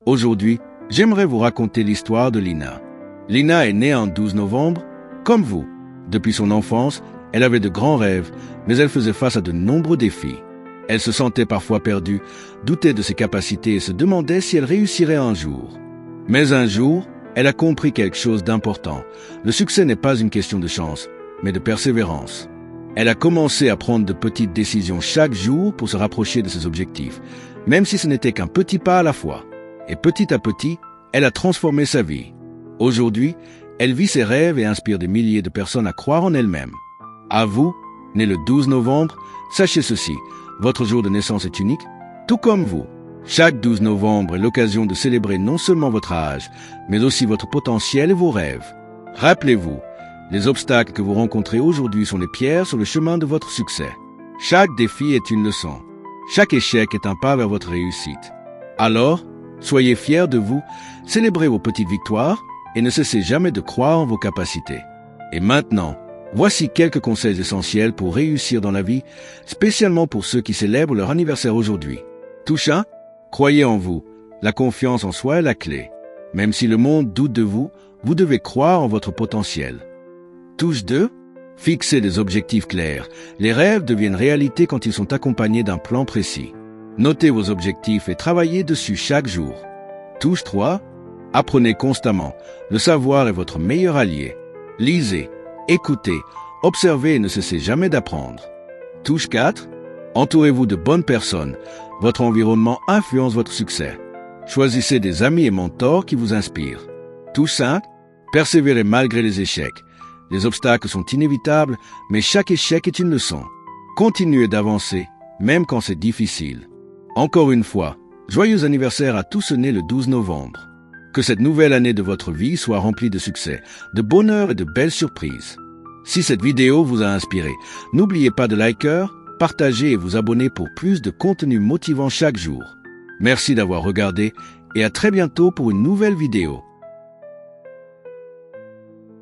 Aujourd'hui, j'aimerais vous raconter l'histoire de Lina. Lina est née en 12 novembre, comme vous. Depuis son enfance, elle avait de grands rêves, mais elle faisait face à de nombreux défis. Elle se sentait parfois perdue, doutait de ses capacités et se demandait si elle réussirait un jour. Mais un jour, elle a compris quelque chose d'important. Le succès n'est pas une question de chance, mais de persévérance. Elle a commencé à prendre de petites décisions chaque jour pour se rapprocher de ses objectifs, même si ce n'était qu'un petit pas à la fois. Et petit à petit, elle a transformé sa vie. Aujourd'hui, elle vit ses rêves et inspire des milliers de personnes à croire en elles-mêmes. À vous, né le 12 novembre, sachez ceci, votre jour de naissance est unique, tout comme vous. Chaque 12 novembre est l'occasion de célébrer non seulement votre âge, mais aussi votre potentiel et vos rêves. Rappelez-vous, les obstacles que vous rencontrez aujourd'hui sont les pierres sur le chemin de votre succès. Chaque défi est une leçon. Chaque échec est un pas vers votre réussite. Alors, soyez fiers de vous, célébrez vos petites victoires et ne cessez jamais de croire en vos capacités. Et maintenant, voici quelques conseils essentiels pour réussir dans la vie, spécialement pour ceux qui célèbrent leur anniversaire aujourd'hui. Touche 1, croyez en vous. La confiance en soi est la clé. Même si le monde doute de vous, vous devez croire en votre potentiel. Touche 2, fixez des objectifs clairs. Les rêves deviennent réalité quand ils sont accompagnés d'un plan précis. Notez vos objectifs et travaillez dessus chaque jour. Touche 3, apprenez constamment. Le savoir est votre meilleur allié. Lisez, écoutez, observez et ne cessez jamais d'apprendre. Touche 4, entourez-vous de bonnes personnes. Votre environnement influence votre succès. Choisissez des amis et mentors qui vous inspirent. Touche 5, persévérez malgré les échecs. Les obstacles sont inévitables, mais chaque échec est une leçon. Continuez d'avancer, même quand c'est difficile. Encore une fois, joyeux anniversaire à tous ceux nés le 12 novembre. Que cette nouvelle année de votre vie soit remplie de succès, de bonheur et de belles surprises. Si cette vidéo vous a inspiré, n'oubliez pas de liker, partager et vous abonner pour plus de contenu motivant chaque jour. Merci d'avoir regardé et à très bientôt pour une nouvelle vidéo.